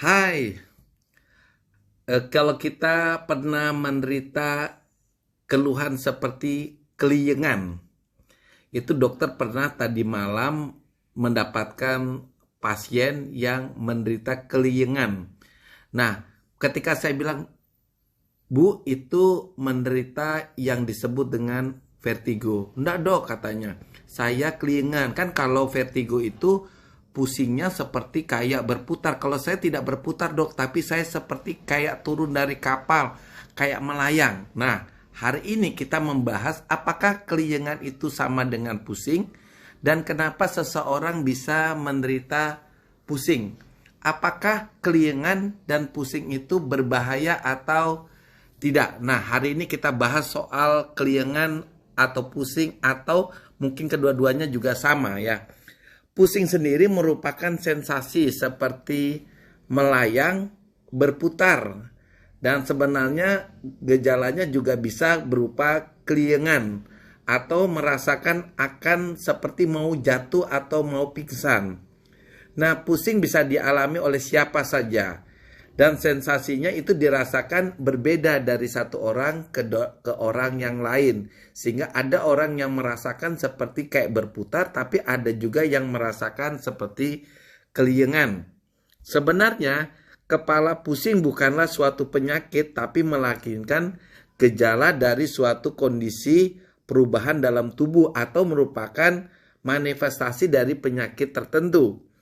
Hai, kalau kita pernah menderita keluhan seperti keliengan, itu dokter pernah tadi malam mendapatkan pasien yang menderita keliengan. Nah, ketika saya bilang, Bu, itu menderita yang disebut dengan vertigo. Enggak dok, katanya. Saya keliengan. Kan kalau vertigo itu pusingnya seperti kayak berputar. Kalau saya tidak berputar dok, tapi saya seperti kayak turun dari kapal, kayak melayang. Nah, hari ini kita membahas apakah keliengan itu sama dengan pusing dan kenapa seseorang bisa menderita pusing. Apakah keliengan dan pusing itu berbahaya atau tidak? Nah, hari ini kita bahas soal keliengan atau pusing atau mungkin kedua-duanya juga sama ya. Pusing sendiri merupakan sensasi seperti melayang, berputar. Dan sebenarnya gejalanya juga bisa berupa keliengan atau merasakan akan seperti mau jatuh atau mau pingsan. Nah, pusing bisa dialami oleh siapa saja. Dan sensasinya itu dirasakan berbeda dari satu orang ke orang yang lain. Sehingga ada orang yang merasakan seperti kayak berputar, tapi ada juga yang merasakan seperti keliengan. Sebenarnya, kepala pusing bukanlah suatu penyakit, tapi melainkan gejala dari suatu kondisi perubahan dalam tubuh atau merupakan manifestasi dari penyakit tertentu.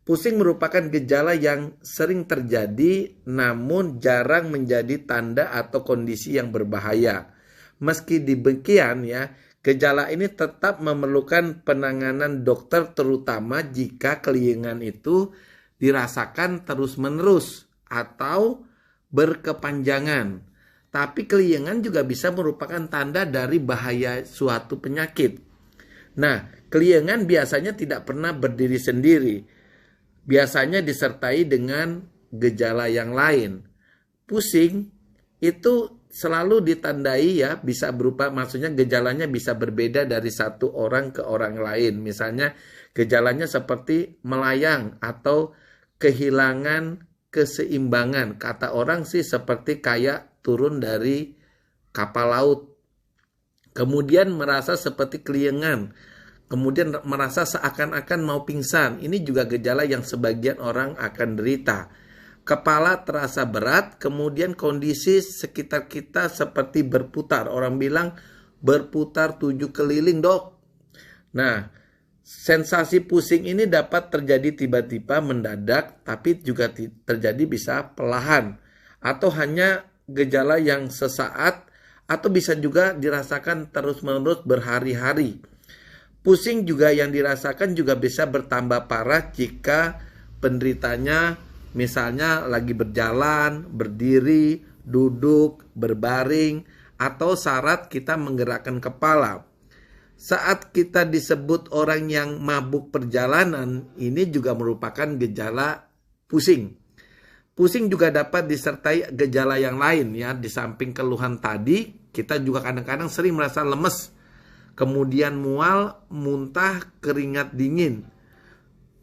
Pusing merupakan gejala yang sering terjadi namun jarang menjadi tanda atau kondisi yang berbahaya. Meski demikian ya, gejala ini tetap memerlukan penanganan dokter terutama jika keliengan itu dirasakan terus-menerus atau berkepanjangan. Tapi keliengan juga bisa merupakan tanda dari bahaya suatu penyakit. Nah, keliengan biasanya tidak pernah berdiri sendiri. Biasanya disertai dengan gejala yang lain. Pusing itu selalu ditandai ya, bisa berupa, maksudnya gejalanya bisa berbeda dari satu orang ke orang lain. Misalnya gejalanya seperti melayang atau kehilangan keseimbangan. Kata orang sih seperti kayak turun dari kapal laut. Kemudian merasa seperti keliengan. Kemudian merasa seakan-akan mau pingsan. Ini juga gejala yang sebagian orang akan derita. Kepala terasa berat, kemudian kondisi sekitar kita seperti berputar. Orang bilang berputar 7 keliling dok. Nah, sensasi pusing ini dapat terjadi tiba-tiba mendadak, tapi juga terjadi bisa perlahan. Atau hanya gejala yang sesaat, atau bisa juga dirasakan terus-menerus berhari-hari. Pusing juga yang dirasakan juga bisa bertambah parah jika penderitanya misalnya lagi berjalan, berdiri, duduk, berbaring, atau saat kita menggerakkan kepala. Saat kita disebut orang yang mabuk perjalanan, ini juga merupakan gejala pusing. Pusing juga dapat disertai gejala yang lain ya. Di samping keluhan tadi, kita juga kadang-kadang sering merasa lemes. Kemudian mual, muntah, keringat dingin.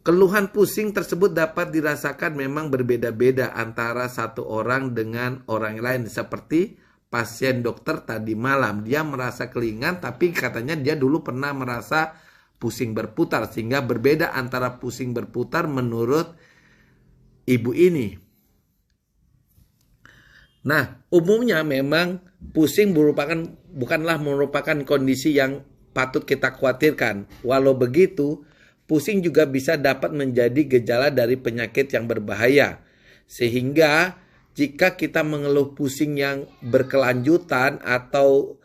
Keluhan pusing tersebut dapat dirasakan memang berbeda-beda antara satu orang dengan orang lain. Seperti pasien dokter tadi malam. Dia merasa keliengan tapi katanya dia dulu pernah merasa pusing berputar. Sehingga berbeda antara pusing berputar menurut ibu ini. Nah, umumnya memang pusing bukanlah merupakan kondisi yang patut kita khawatirkan. Walau begitu, pusing juga bisa dapat menjadi gejala dari penyakit yang berbahaya. Sehingga jika kita mengeluh pusing yang berkelanjutan atau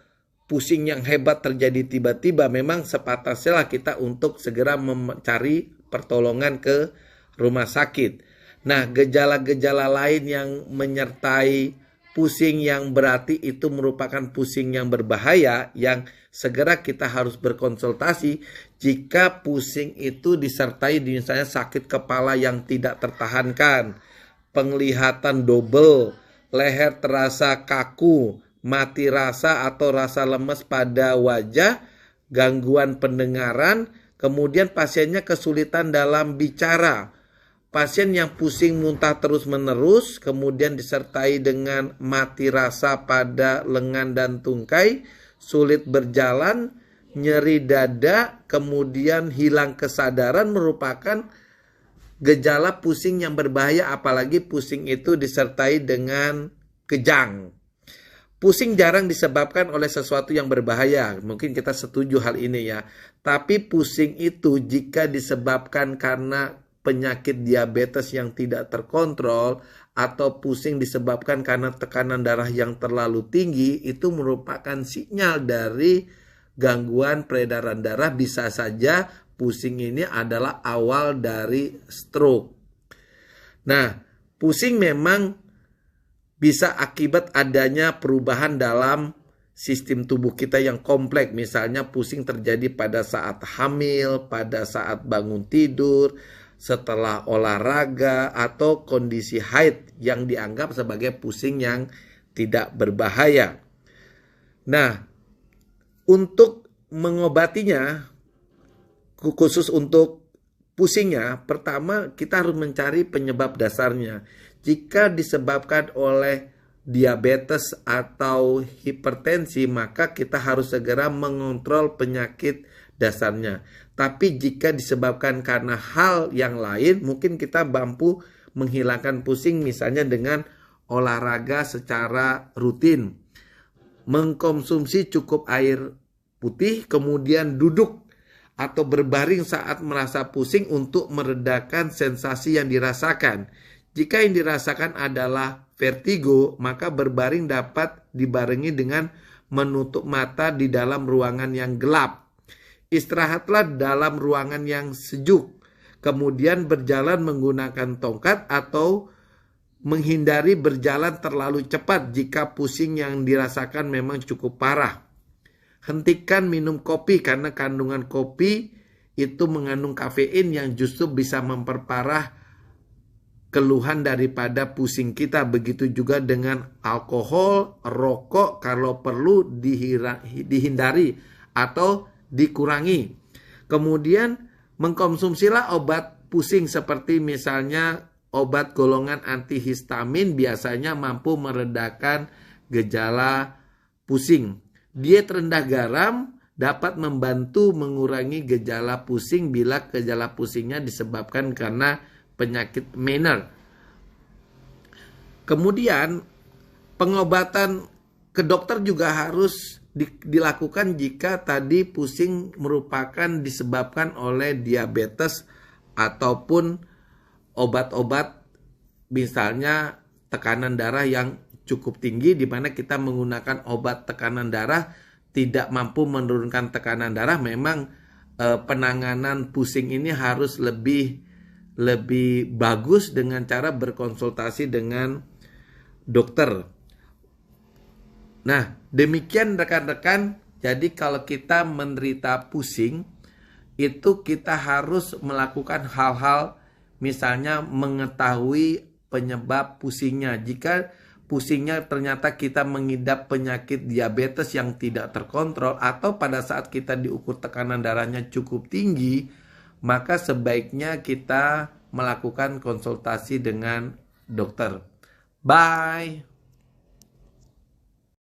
pusing yang hebat terjadi tiba-tiba, memang sepantasnya kita untuk segera mencari pertolongan ke rumah sakit. Nah, gejala-gejala lain yang menyertai pusing yang berarti itu merupakan pusing yang berbahaya yang segera kita harus berkonsultasi jika pusing itu disertai misalnya sakit kepala yang tidak tertahankan, penglihatan double, leher terasa kaku, mati rasa atau rasa lemes pada wajah, gangguan pendengaran, kemudian pasiennya kesulitan dalam bicara, pasien yang pusing muntah terus-menerus, kemudian disertai dengan mati rasa pada lengan dan tungkai, sulit berjalan, nyeri dada, kemudian hilang kesadaran merupakan gejala pusing yang berbahaya, apalagi pusing itu disertai dengan kejang. Pusing jarang disebabkan oleh sesuatu yang berbahaya. Mungkin kita setuju hal ini ya. Tapi pusing itu jika disebabkan karena penyakit diabetes yang tidak terkontrol atau pusing disebabkan karena tekanan darah yang terlalu tinggi, itu merupakan sinyal dari gangguan peredaran darah. Bisa saja pusing ini adalah awal dari stroke. Nah, pusing memang bisa akibat adanya perubahan dalam sistem tubuh kita yang kompleks. Misalnya pusing terjadi pada saat hamil, pada saat bangun tidur, setelah olahraga, atau kondisi haid yang dianggap sebagai pusing yang tidak berbahaya. Nah, untuk mengobatinya, khusus untuk pusingnya, pertama kita harus mencari penyebab dasarnya. Jika disebabkan oleh diabetes atau hipertensi, maka kita harus segera mengontrol penyakit dasarnya. Tapi jika disebabkan karena hal yang lain, mungkin kita mampu menghilangkan pusing misalnya dengan olahraga secara rutin, mengkonsumsi cukup air putih, kemudian duduk atau berbaring saat merasa pusing untuk meredakan sensasi yang dirasakan. Jika yang dirasakan adalah vertigo, maka berbaring dapat dibarengi dengan menutup mata di dalam ruangan yang gelap. Istirahatlah dalam ruangan yang sejuk, kemudian berjalan menggunakan tongkat atau menghindari berjalan terlalu cepat jika pusing yang dirasakan memang cukup parah. Hentikan minum kopi karena kandungan kopi itu mengandung kafein yang justru bisa memperparah keluhan daripada pusing kita. Begitu juga dengan alkohol, rokok kalau perlu dihindari atau dikurangi. Kemudian mengkonsumsilah obat pusing seperti misalnya obat golongan antihistamin, biasanya mampu meredakan gejala pusing. Diet rendah garam dapat membantu mengurangi gejala pusing bila gejala pusingnya disebabkan karena penyakit Meniere's. Kemudian pengobatan ke dokter juga harus dilakukan jika tadi pusing merupakan disebabkan oleh diabetes ataupun obat-obat misalnya tekanan darah yang cukup tinggi, di mana kita menggunakan obat tekanan darah tidak mampu menurunkan tekanan darah. Memang penanganan pusing ini harus lebih bagus dengan cara berkonsultasi dengan dokter. Nah, demikian rekan-rekan. Jadi kalau kita menderita pusing, itu kita harus melakukan hal-hal, misalnya mengetahui penyebab pusingnya. Jika pusingnya ternyata kita mengidap penyakit diabetes yang tidak terkontrol, atau pada saat kita diukur tekanan darahnya cukup tinggi, maka sebaiknya kita melakukan konsultasi dengan dokter. Bye.